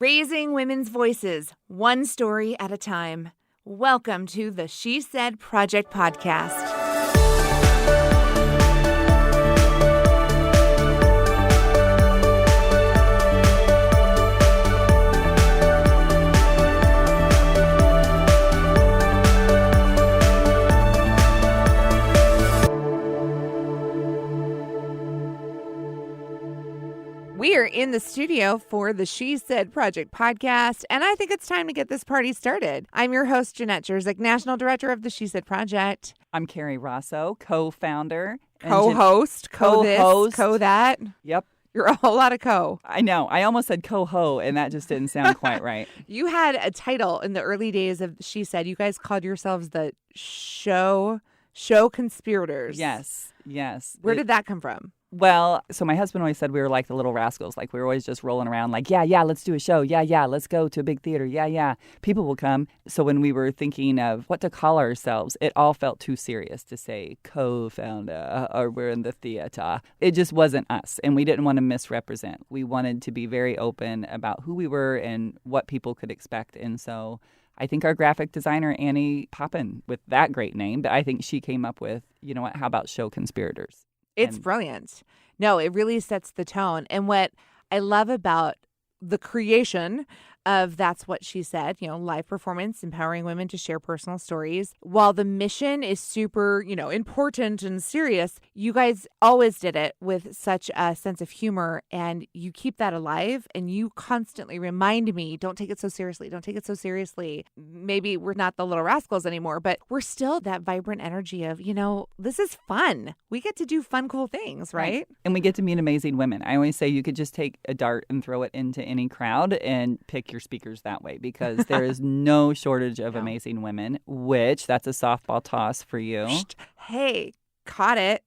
Raising women's voices, one story at a time. Welcome to the She Said Project podcast. We are in the studio for the She Said Project podcast, and I think it's time to get this party started. I'm your host, Jenette Jerzyk, National Director of the She Said Project. I'm Kerry Rosso, co-founder. Co-host, co-this, co-that. Yep. You're a whole lot of co. I know. I almost said co-ho, and that just didn't sound quite right. You had a title in the early days of She Said. You guys called yourselves the show conspirators. Yes. Where did that come from? Well, so my husband always said we were like the little rascals. Like we were always just rolling around like, yeah, let's do a show. Yeah, let's go to a big theater. Yeah. People will come. So when we were thinking of what to call ourselves, it all felt too serious to say co-founder or we're in the theater. It just wasn't us. And we didn't want to misrepresent. We wanted to be very open about who we were and what people could expect. And so I think our graphic designer, Annie Poppin, with that great name, but I think she came up with, you know what, how about show conspirators? It's brilliant. No, it really sets the tone. And what I love about the creation of That's What She Said, live performance, empowering women to share personal stories. While the mission is super, important and serious, you guys always did it with such a sense of humor, and you keep that alive, and you constantly remind me, don't take it so seriously. Don't take it so seriously. Maybe we're not the little rascals anymore, but we're still that vibrant energy of, this is fun. We get to do fun, cool things, right? And we get to meet amazing women. I always say you could just take a dart and throw it into any crowd and pick your speakers that way, because there is no shortage of amazing women, which that's a softball toss for you. Hey, caught it.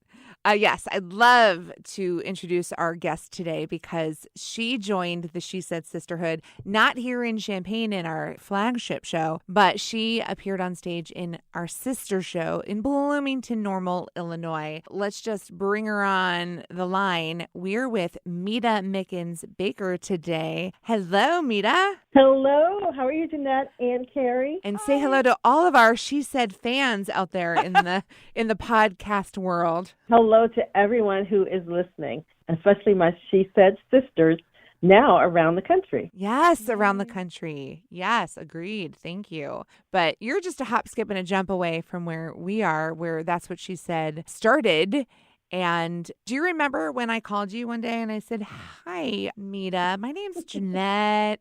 Yes, I'd love to introduce our guest today because she joined the She Said Sisterhood, not here in Champaign in our flagship show, but she appeared on stage in our sister show in Bloomington-Normal, Illinois. Let's just bring her on the line. We're with Meta Mickens-Baker today. Hello, Meta. Hello. How are you, Jenette and Kerry? And say hello to all of our She Said fans out there in the podcast world. Hello to everyone who is listening, especially my She Said sisters now around the country. Yes, around the country. Yes, agreed. Thank you. But you're just a hop, skip, and a jump away from where we are, where That's What She Said started. And do you remember when I called you one day and I said, hi, Meta, my name's Jenette,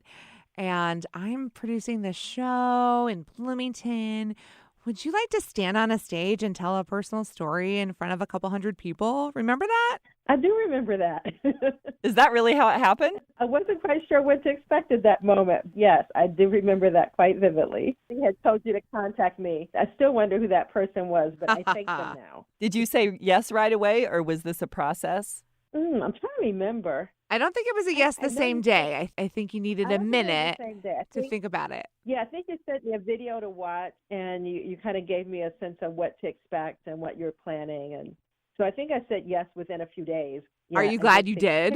and I'm producing this show in Bloomington. Would you like to stand on a stage and tell a personal story in front of a couple hundred people? Remember that? I do remember that. Is that really how it happened? I wasn't quite sure what to expect at that moment. Yes, I do remember that quite vividly. He had told you to contact me. I still wonder who that person was, but I thank them now. Did you say yes right away, or was this a process? I'm trying to remember. I don't think it was a yes the same day. I think you needed a minute to think about it. Yeah, I think you sent me a video to watch, and you kind of gave me a sense of what to expect and what you're planning. And so I think I said yes within a few days. Yeah, are you glad you did?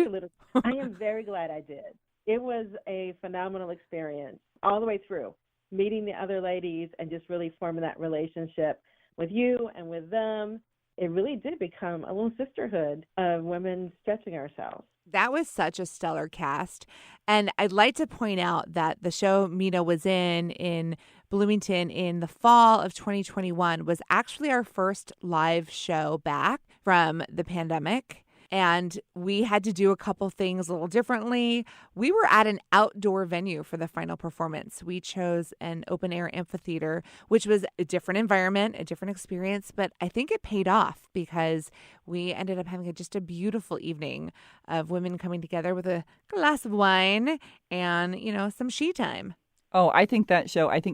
I am very glad I did. It was a phenomenal experience all the way through, meeting the other ladies and just really forming that relationship with you and with them. It really did become a little sisterhood of women stretching ourselves. That was such a stellar cast. And I'd like to point out that the show Meta was in Bloomington in the fall of 2021 was actually our first live show back from the pandemic. And we had to do a couple things a little differently. We were at an outdoor venue for the final performance. We chose an open air amphitheater, which was a different environment, a different experience, but I think it paid off because we ended up having just a beautiful evening of women coming together with a glass of wine and, some she time. Oh, I think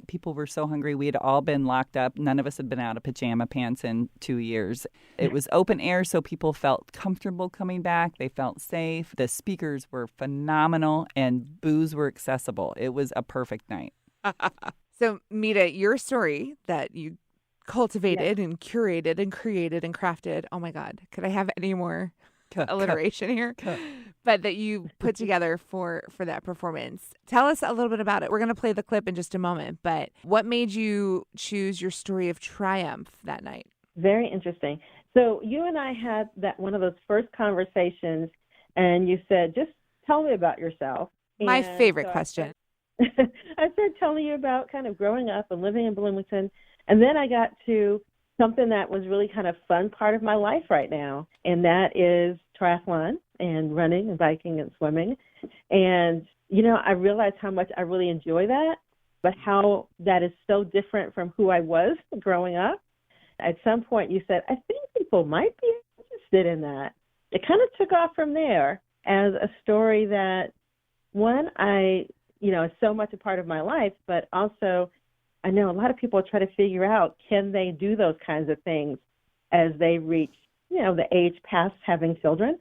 people were so hungry. We had all been locked up. None of us had been out of pajama pants in 2 years. It was open air, so people felt comfortable coming back. They felt safe. The speakers were phenomenal, and booze were accessible. It was a perfect night. So, Meta, your story that you cultivated and curated and created and crafted. Oh, my God. Could I have any more alliteration here? but that you put together for that performance. Tell us a little bit about it. We're going to play the clip in just a moment, but what made you choose your story of triumph that night? Very interesting. So you and I had one of those first conversations, and you said, just tell me about yourself. My favorite question. I started telling you about kind of growing up and living in Bloomington, and then I got to something that was really kind of fun part of my life right now, and that is triathlon and running and biking and swimming. And, I realized how much I really enjoy that, but how that is so different from who I was growing up. At some point you said, I think people might be interested in that. It kind of took off from there as a story that, one, is so much a part of my life, but also I know a lot of people try to figure out, can they do those kinds of things as they reach, the age past having children?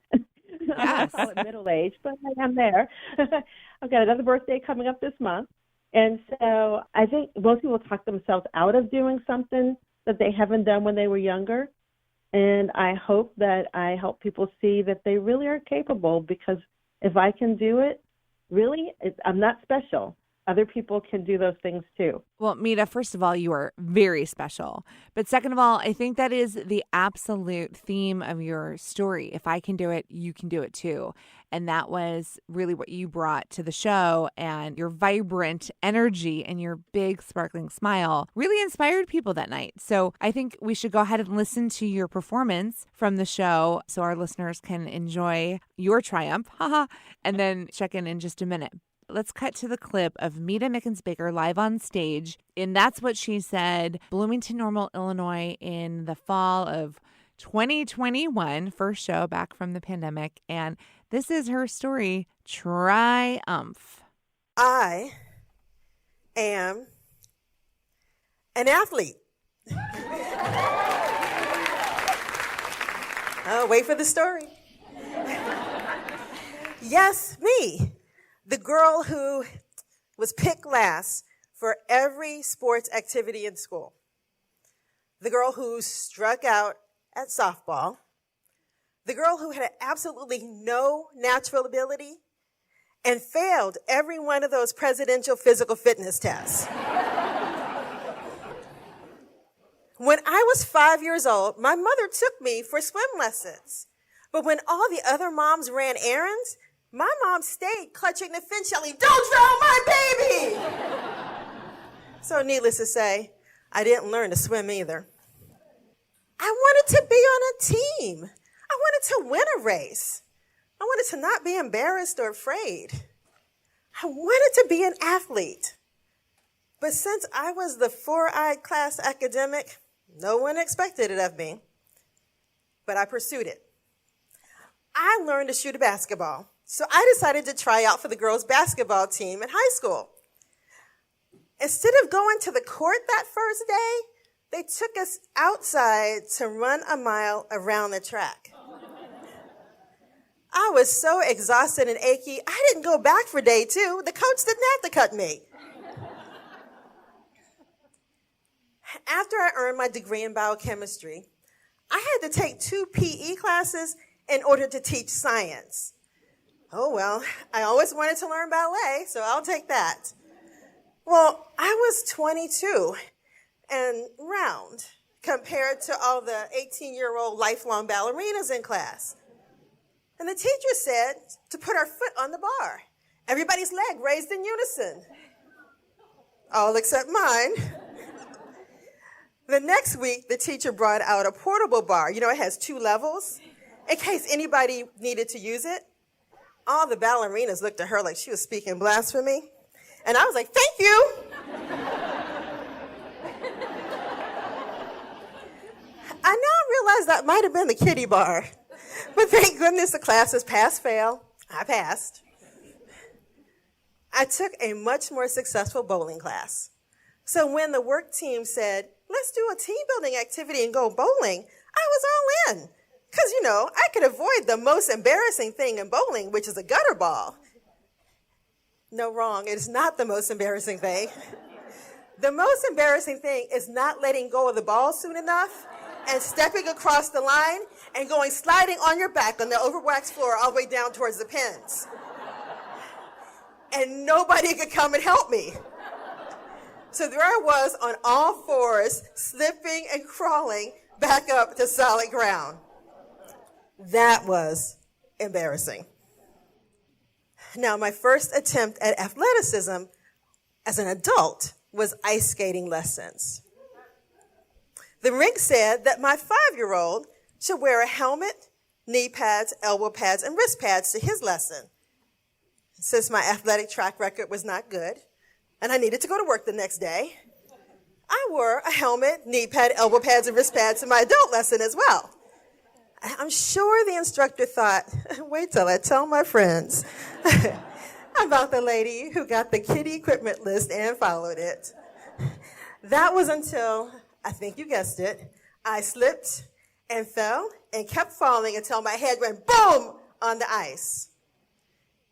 Yes. I call it middle age, but I am there. I've got another birthday coming up this month. And so I think most people talk themselves out of doing something that they haven't done when they were younger. And I hope that I help people see that they really are capable, because if I can do it, really, I'm not special. Other people can do those things too. Well, Meta, first of all, you are very special. But second of all, I think that is the absolute theme of your story. If I can do it, you can do it too. And that was really what you brought to the show, and your vibrant energy and your big sparkling smile really inspired people that night. So I think we should go ahead and listen to your performance from the show so our listeners can enjoy your triumph, and then check in just a minute. Let's cut to the clip of Meta Mickens-Baker live on stage. And That's What She Said, Bloomington-Normal, Illinois, in the fall of 2021, first show back from the pandemic. And this is her story, TRI-umph. I am an athlete. Oh, wait for the story. Yes, me. The girl who was picked last for every sports activity in school. The girl who struck out at softball. The girl who had absolutely no natural ability and failed every one of those presidential physical fitness tests. When I was 5 years old, my mother took me for swim lessons. But when all the other moms ran errands, my mom stayed clutching the fence yelling, "Don't drown my baby!" So needless to say, I didn't learn to swim either. I wanted to be on a team. I wanted to win a race. I wanted to not be embarrassed or afraid. I wanted to be an athlete. But since I was the four-eyed class academic, no one expected it of me. But I pursued it. I learned to shoot a basketball. So I decided to try out for the girls' basketball team in high school. Instead of going to the court that first day, they took us outside to run a mile around the track. I was so exhausted and achy, I didn't go back for day 2. The coach didn't have to cut me. After I earned my degree in biochemistry, I had to take 2 PE classes in order to teach science. Oh, well, I always wanted to learn ballet, so I'll take that. Well, I was 22 and round compared to all the 18-year-old lifelong ballerinas in class. And the teacher said to put our foot on the bar. Everybody's leg raised in unison. All except mine. The next week, the teacher brought out a portable bar. It has 2 levels in case anybody needed to use it. All the ballerinas looked at her like she was speaking blasphemy. And I was like, thank you. I now realize that might have been the kiddie bar. But thank goodness the classes pass-fail. I passed. I took a much more successful bowling class. So when the work team said, let's do a team building activity and go bowling, I was all in. Because, I could avoid the most embarrassing thing in bowling, which is a gutter ball. No, wrong. It is not the most embarrassing thing. The most embarrassing thing is not letting go of the ball soon enough and stepping across the line and going sliding on your back on the overwaxed floor all the way down towards the pins. And nobody could come and help me. So there I was on all fours, slipping and crawling back up to solid ground. That was embarrassing. Now, my first attempt at athleticism as an adult was ice skating lessons. The rink said that my 5-year-old should wear a helmet, knee pads, elbow pads, and wrist pads to his lesson. Since my athletic track record was not good, and I needed to go to work the next day, I wore a helmet, knee pad, elbow pads, and wrist pads to my adult lesson as well. I'm sure the instructor thought, wait till I tell my friends about the lady who got the kiddie equipment list and followed it. That was until, I think you guessed it, I slipped and fell and kept falling until my head went boom on the ice.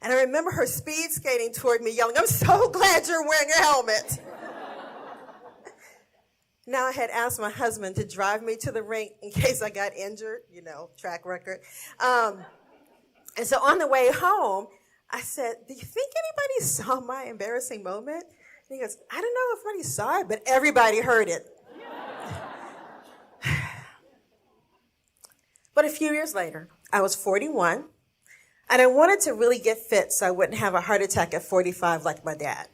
And I remember her speed skating toward me, yelling, "I'm so glad you're wearing a helmet." Now, I had asked my husband to drive me to the rink in case I got injured, track record. And so on the way home, I said, "Do you think anybody saw my embarrassing moment?" And he goes, "I don't know if anybody saw it, but everybody heard it." But a few years later, I was 41, and I wanted to really get fit so I wouldn't have a heart attack at 45 like my dad.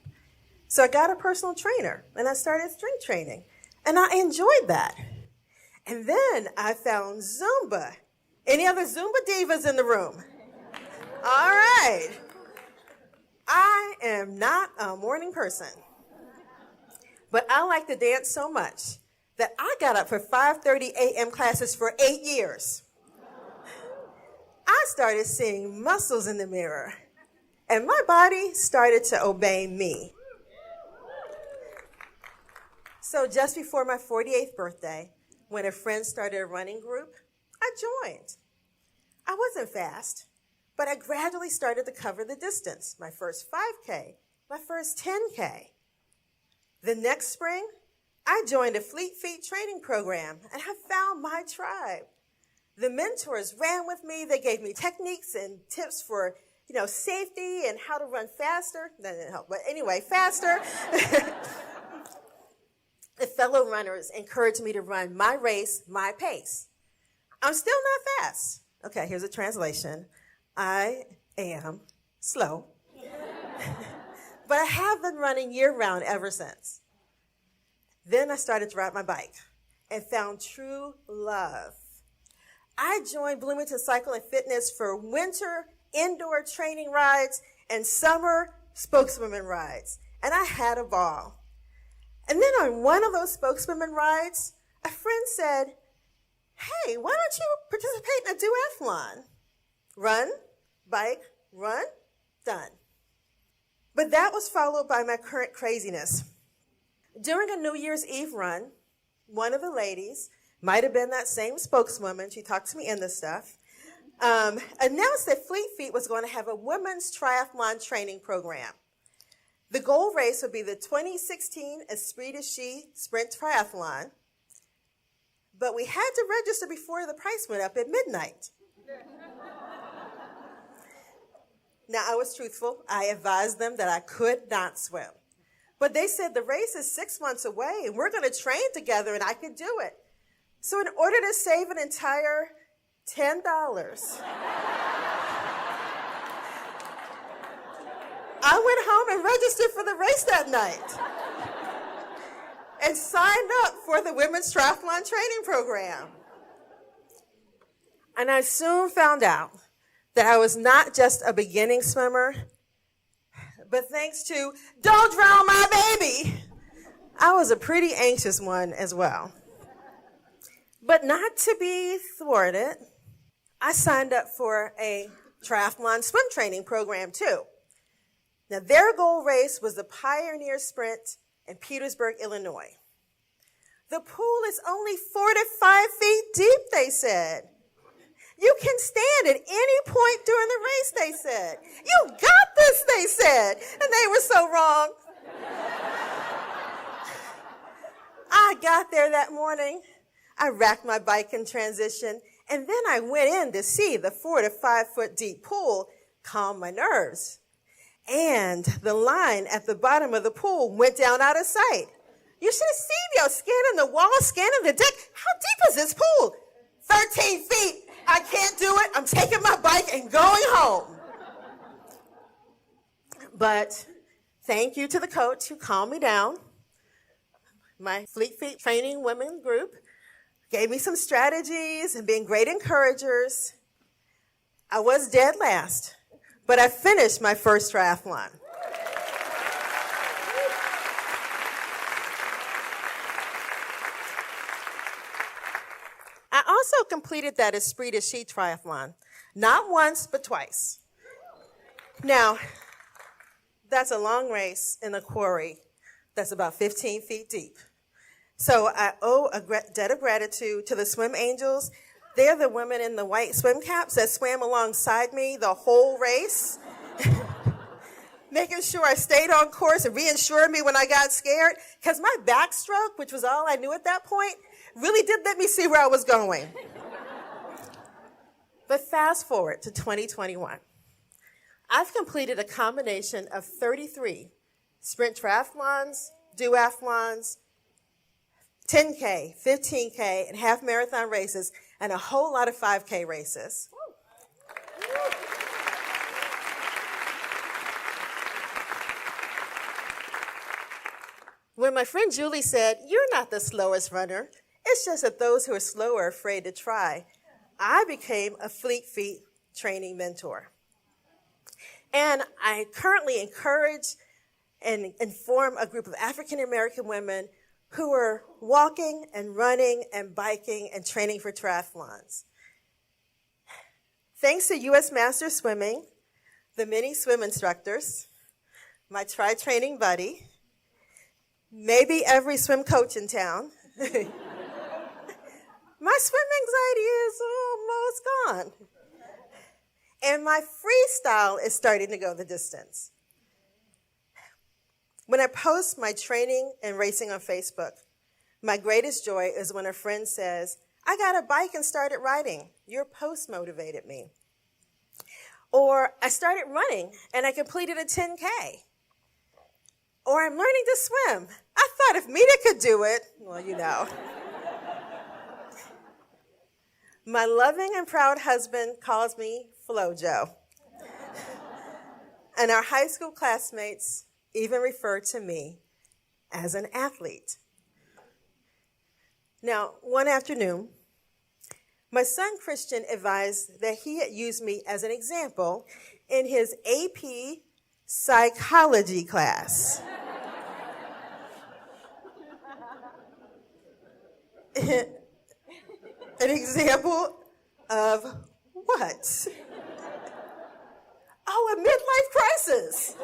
So I got a personal trainer, and I started strength training. And I enjoyed that. And then I found Zumba. Any other Zumba divas in the room? All right. I am not a morning person. But I like to dance so much that I got up for 5:30 a.m. classes for 8 years. I started seeing muscles in the mirror, and my body started to obey me. So just before my 48th birthday, when a friend started a running group, I joined. I wasn't fast, but I gradually started to cover the distance. My first 5K, my first 10K. The next spring, I joined a Fleet Feet training program, and I found my tribe. The mentors ran with me. They gave me techniques and tips for, safety and how to run faster. That didn't help, but anyway, faster. The fellow runners encouraged me to run my race, my pace. I'm still not fast. Okay, here's a translation. I am slow. But I have been running year-round ever since. Then I started to ride my bike and found true love. I joined Bloomington Cycle and Fitness for winter indoor training rides and summer spokeswomen rides, and I had a ball. And then on one of those spokeswomen rides, a friend said, "Hey, why don't you participate in a duathlon? Run, bike, run, done." But that was followed by my current craziness. During a New Year's Eve run, one of the ladies, might have been that same spokeswoman, she talked to me in this stuff, announced that Fleet Feet was going to have a women's triathlon training program. The goal race would be the 2016 Esprit de Ski Sprint Triathlon, but we had to register before the price went up at midnight. Now, I was truthful. I advised them that I could not swim. But they said the race is 6 months away, and we're going to train together, and I could do it. So in order to save an entire $10, I went home and registered for the race that night and signed up for the Women's Triathlon Training Program. And I soon found out that I was not just a beginning swimmer, but thanks to "Don't Drown My Baby," I was a pretty anxious one as well. But not to be thwarted, I signed up for a triathlon swim training program too. Now, their goal race was the Pioneer Sprint in Petersburg, Illinois. The pool is only 4 to 5 feet deep, they said. You can stand at any point during the race, they said. You got this, they said. And they were so wrong. I got there that morning. I racked my bike in transition, and then I went in to see the 4 to 5 foot deep pool calm my nerves. And the line at the bottom of the pool went down out of sight. You should have seen me. I was scanning the wall, scanning the deck. How deep is this pool? 13 feet. I can't do it. I'm taking my bike and going home. But thank you to the coach who calmed me down. My Fleet Feet Training Women group gave me some strategies and being great encouragers. I was dead last, but I finished my first triathlon. I also completed that Esprit de Ski triathlon, not once, but twice. Now, that's a long race in a quarry that's about 15 feet deep. So I owe a debt of gratitude to the swim angels. They're the women in the white swim caps that swam alongside me the whole race, making sure I stayed on course and reassured me when I got scared, because my backstroke, which was all I knew at that point, really did let me see where I was going. But fast forward to 2021. I've completed a combination of 33 sprint triathlons, duathlons, 10K, 15K, and half marathon races, and a whole lot of 5K races. When my friend Julie said, "You're not the slowest runner, it's just that those who are slow are afraid to try," I became a Fleet Feet training mentor. And I currently encourage and inform a group of African American women who are walking and running and biking and training for triathlons. Thanks to U.S. Master Swimming, the many swim instructors, my tri-training buddy, maybe every swim coach in town, my swim anxiety is almost gone. And my freestyle is starting to go the distance. When I post my training and racing on Facebook, my greatest joy is when a friend says, "I got a bike and started riding. Your post motivated me." Or I started running and I completed a 10K. Or I'm learning to swim. I thought if Meta could do it, well, you know. My loving and proud husband calls me FloJo. And our high school classmates even refer to me as an athlete. Now, one afternoon, my son Christian advised that he had used me as an example in his AP psychology class. An example of what? Oh, a midlife crisis.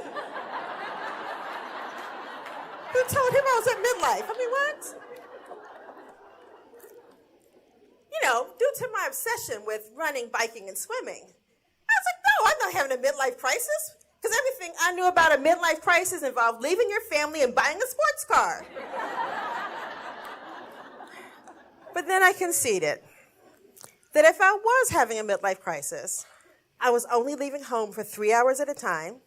Who told him I was at midlife? I mean, what? You know, due to my obsession with running, biking, and swimming, I was like, no, I'm not having a midlife crisis, because everything I knew about a midlife crisis involved leaving your family and buying a sports car. But then I conceded that if I was having a midlife crisis, I was only leaving home for 3 hours at a time.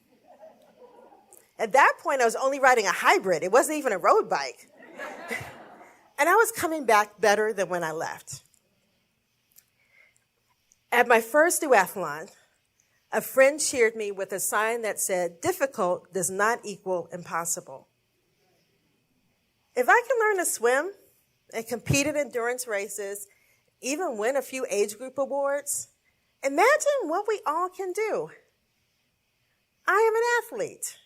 At that point, I was only riding a hybrid. It wasn't even a road bike. And I was coming back better than when I left. At my first duathlon, a friend cheered me with a sign that said, "Difficult does not equal impossible." If I can learn to swim and compete in endurance races, even win a few age group awards, imagine what we all can do. I am an athlete.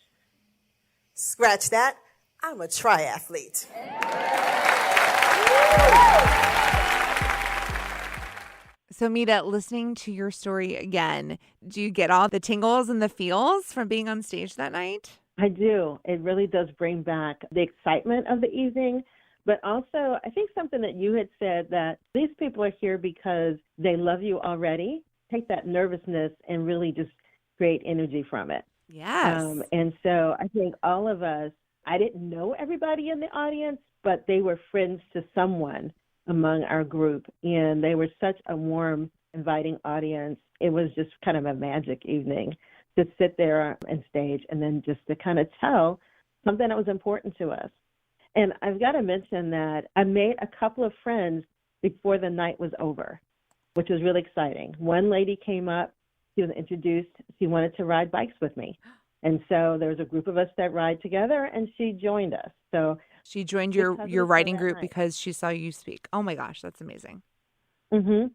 Scratch that, I'm a triathlete. So, Meta, listening to your story again, do you get all the tingles and the feels from being on stage that night? I do. It really does bring back the excitement of the evening, but also I think something that you had said, that these people are here because they love you already. Take that nervousness and really just create energy from it. Yes. And so I think all of us, I didn't know everybody in the audience, but they were friends to someone among our group, and they were such a warm, inviting audience. It was just kind of a magic evening to sit there on stage and then just to kind of tell something that was important to us. And I've got to mention that I made a couple of friends before the night was over, which was really exciting. One lady came up, she was introduced, she wanted to ride bikes with me. And so there was a group of us that ride together, and she joined us. So she joined your riding group because she saw you speak. Oh my gosh, that's amazing. Mm-hmm.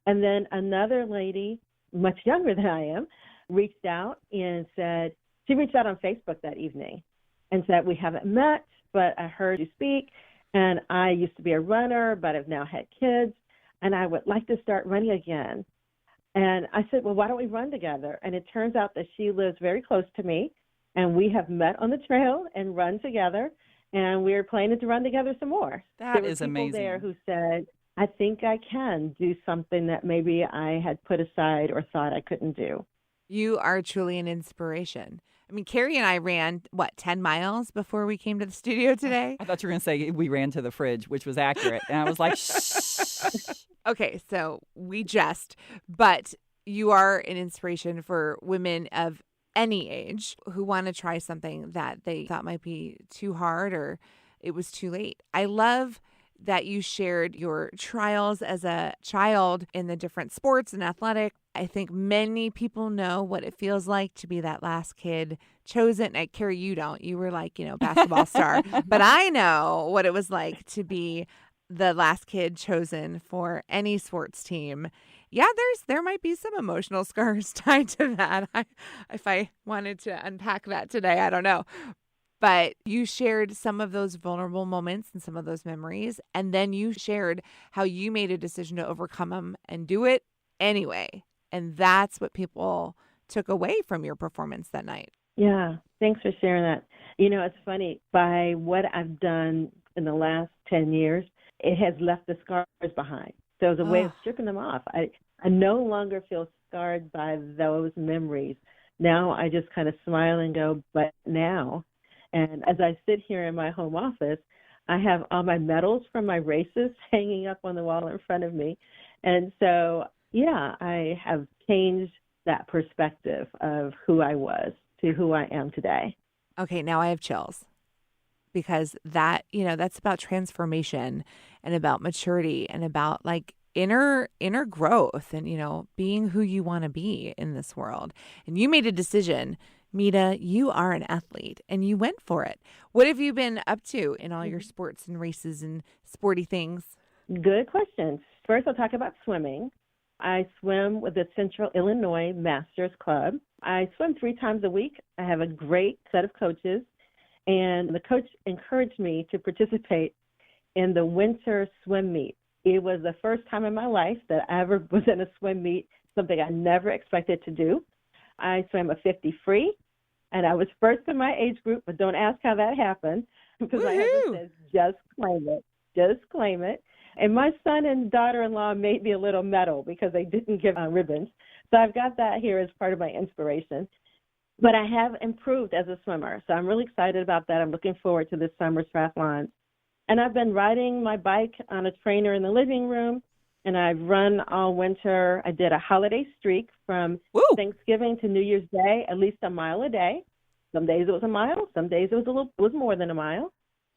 And then another lady, much younger than I am, reached out and said, she reached out on Facebook that evening and said, we haven't met, but I heard you speak, and I used to be a runner, but I've now had kids, and I would like to start running again. And I said, well, why don't we run together? And it turns out that she lives very close to me, and we have met on the trail and run together, and we're planning to run together some more. That is amazing. There were people there who said, I think I can do something that maybe I had put aside or thought I couldn't do. You are truly an inspiration. I mean, Kerry and I ran, 10 miles before we came to the studio today? I thought you were going to say we ran to the fridge, which was accurate. And I was like, shh. Okay, so we jest, but you are an inspiration for women of any age who want to try something that they thought might be too hard or it was too late. I love that you shared your trials as a child in the different sports and athletic. I think many people know what it feels like to be that last kid chosen. Kerry, you don't. You were like, basketball star. But I know what it was like to be the last kid chosen for any sports team. Yeah, there might be some emotional scars tied to that. If I wanted to unpack that today, I don't know. But you shared some of those vulnerable moments and some of those memories. And then you shared how you made a decision to overcome them and do it anyway. And that's what people took away from your performance that night. Yeah, thanks for sharing that. It's funny. By what I've done in the last 10 years, it has left the scars behind. So it's a way of stripping them off. I no longer feel scarred by those memories. Now I just kind of smile and go, but now. And as I sit here in my home office, I have all my medals from my races hanging up on the wall in front of me. And so, yeah, I have changed that perspective of who I was to who I am today. Okay, now I have chills because that's about transformation and about maturity and about inner growth and, being who you want to be in this world. And you made a decision. Meta, you are an athlete, and you went for it. What have you been up to in all your sports and races and sporty things? Good question. First, I'll talk about swimming. I swim with the Central Illinois Masters Club. I swim 3 times a week. I have a great set of coaches, and the coach encouraged me to participate in the winter swim meet. It was the first time in my life that I ever was in a swim meet, something I never expected to do. I swam a 50 free, and I was first in my age group, but don't ask how that happened because my husband says, just claim it. And my son and daughter-in-law made me a little medal because they didn't give ribbons. So I've got that here as part of my inspiration. But I have improved as a swimmer, so I'm really excited about that. I'm looking forward to this summer's triathlon. And I've been riding my bike on a trainer in the living room, and I've run all winter. I did a holiday streak from Thanksgiving to New Year's Day, at least a mile a day. Some days it was a mile. Some days it was more than a mile.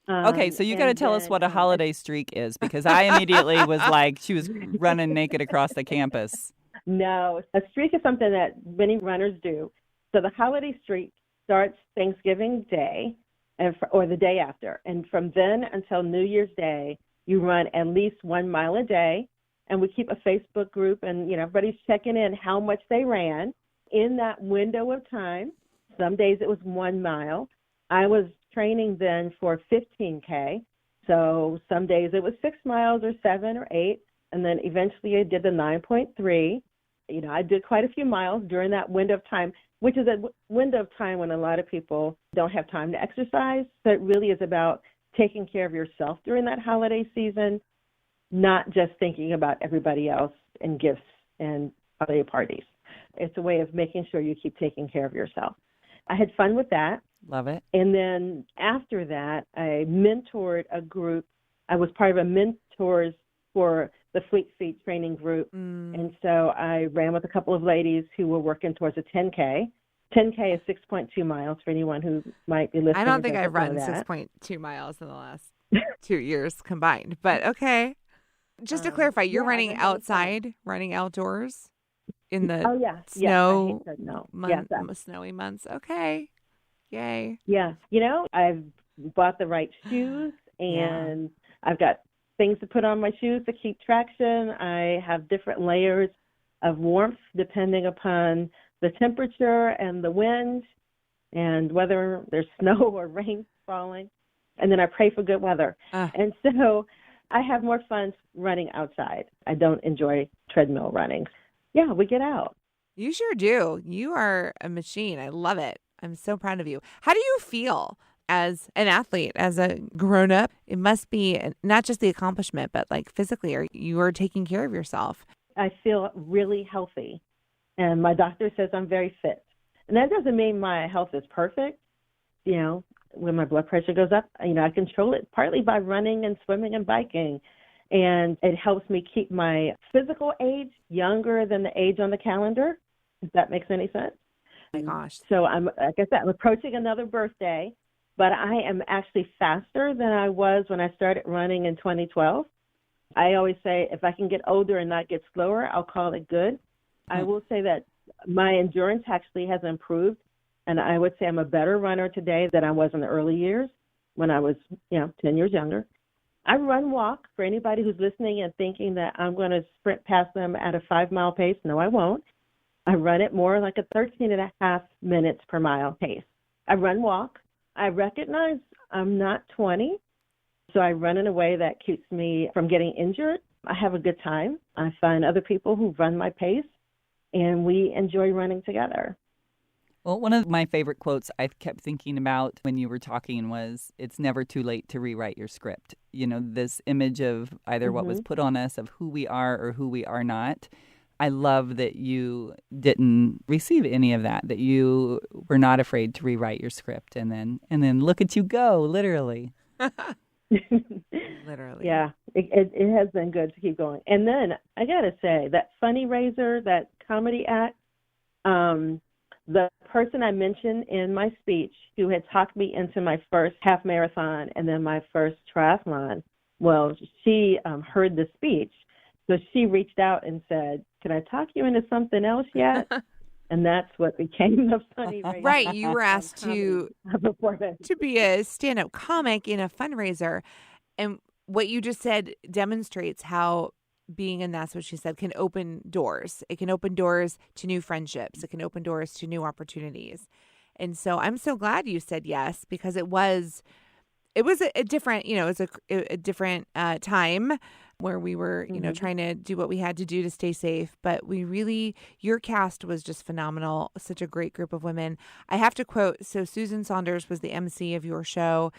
Okay, so you got to tell us what a holiday streak is, because I immediately was like, she was running naked across the campus. No, a streak is something that many runners do. So the holiday streak starts Thanksgiving Day or the day after. And from then until New Year's Day, you run at least 1 mile a day. And we keep a Facebook group, and everybody's checking in how much they ran in that window of time. Some days it was 1 mile. I was training then for 15K. So some days it was 6 miles or 7 or 8. And then eventually I did the 9.3. I did quite a few miles during that window of time, which is a window of time when a lot of people don't have time to exercise. So it really is about taking care of yourself during that holiday season, not just thinking about everybody else and gifts and holiday parties. It's a way of making sure you keep taking care of yourself. I had fun with that. Love it. And then after that, I mentored a group. I was part of a mentors for the Fleet Feet training group. And so I ran with a couple of ladies who were working towards a 10K. 10K is 6.2 miles for anyone who might be listening. I don't think I've run 6.2 miles in the last 2 years combined, but okay. Just to clarify, you're running outside, running outdoors in the snow, snowy months. Okay. Yay. Yeah. I've bought the right shoes, and I've got things to put on my shoes to keep traction. I have different layers of warmth depending upon the temperature and the wind and whether there's snow or rain falling. And then I pray for good weather. And so I have more fun running outside. I don't enjoy treadmill running. Yeah, we get out. You sure do. You are a machine. I love it. I'm so proud of you. How do you feel as an athlete, as a grown-up? It must be not just the accomplishment, but like physically, you are taking care of yourself. I feel really healthy, and my doctor says I'm very fit. And that doesn't mean my health is perfect. When my blood pressure goes up, I control it partly by running and swimming and biking. And it helps me keep my physical age younger than the age on the calendar, if that makes any sense. Oh my gosh. So I'm approaching another birthday, but I am actually faster than I was when I started running in 2012. I always say if I can get older and not get slower, I'll call it good. I will say that my endurance actually has improved, and I would say I'm a better runner today than I was in the early years when I was, 10 years younger. I walk for anybody who's listening and thinking that I'm going to sprint past them at a 5-mile pace. No, I won't. I run it more like a 13.5 minutes per mile pace. I walk. I recognize I'm not 20, so I run in a way that keeps me from getting injured. I have a good time. I find other people who run my pace, and we enjoy running together. Well, one of my favorite quotes I kept thinking about when you were talking was, it's never too late to rewrite your script. This image of either what was put on us of who we are or who we are not. I love that you didn't receive any of that you were not afraid to rewrite your script. And then look at you go, literally. Literally. Yeah, it has been good to keep going. And then I got to say, that Funny Raiser, that comedy act, the person I mentioned in my speech who had talked me into my first half marathon and then my first triathlon, well, she heard the speech. So she reached out and said, "Can I talk you into something else yet?" And that's what became the Funny Raiser. Right. You were asked to be a stand-up comic in a fundraiser. And what you just said demonstrates how being in That's What She Said can open doors. It can open doors to new friendships. It can open doors to new opportunities. And so I'm so glad you said yes, because it was a different, it was a different time where we were, trying to do what we had to do to stay safe. But your cast was just phenomenal. Such a great group of women. I have to quote, so Susan Saunders was the MC of your show.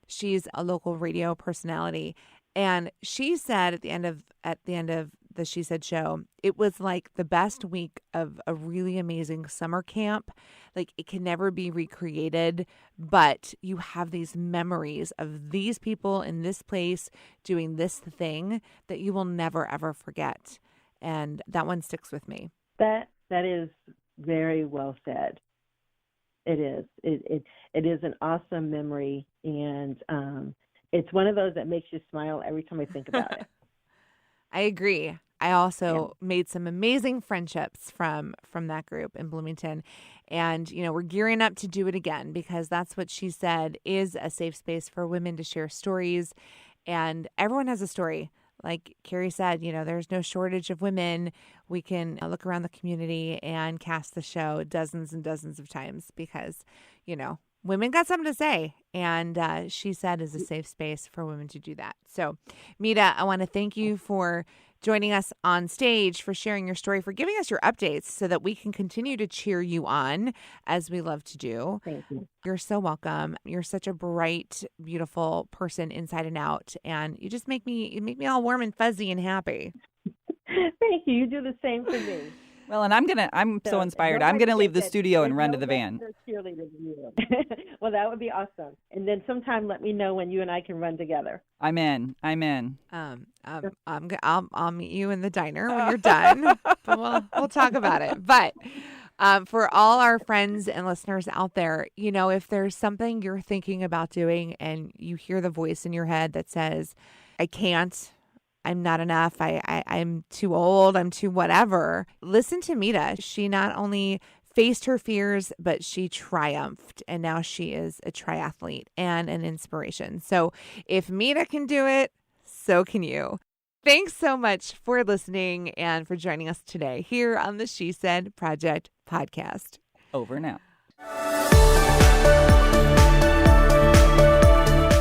She's a local radio personality. And she said at the end of the She Said show, it was like the best week of a really amazing summer camp. Like, it can never be recreated, but you have these memories of these people in this place doing this thing that you will never, ever forget. And that one sticks with me. That is very well said. It is. It is an awesome memory, and it's one of those that makes you smile every time I think about it. I agree. I also made some amazing friendships from that group in Bloomington. And, we're gearing up to do it again, because That's What She Said is a safe space for women to share stories. And everyone has a story. Like Kerry said, there's no shortage of women. We can look around the community and cast the show dozens and dozens of times because, women got something to say. And She Said is a safe space for women to do that. So, Meta, I want to thank you for joining us on stage, for sharing your story, for giving us your updates so that we can continue to cheer you on, as we love to do. Thank you. You're so welcome. You're such a bright, beautiful person inside and out. And you just make me all warm and fuzzy and happy. Thank you. You do the same for me. Well, and I'm so inspired. I'm nobody gonna leave the said studio and there's run no to the van. better cheerleader than you. Well, that would be awesome. And then sometime let me know when you and I can run together. I'm in. I'll meet you in the diner when you're done. But we'll talk about it. But for all our friends and listeners out there, if there's something you're thinking about doing and you hear the voice in your head that says, I can't, I'm not enough, I'm too old, I'm too whatever, listen to Meta. She not only faced her fears, but she triumphed. And now she is a triathlete and an inspiration. So if Meta can do it, so can you. Thanks so much for listening and for joining us today here on the She Said Project podcast. Over now.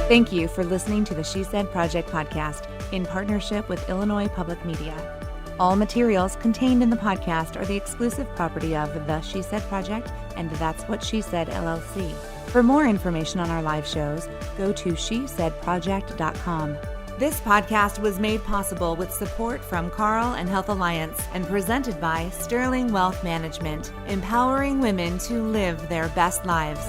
Thank you for listening to the She Said Project podcast in partnership with Illinois Public Media. All materials contained in the podcast are the exclusive property of the She Said Project and That's What She Said, LLC. For more information on our live shows, go to shesaidproject.com. This podcast was made possible with support from Carl and Health Alliance and presented by Sterling Wealth Management, empowering women to live their best lives.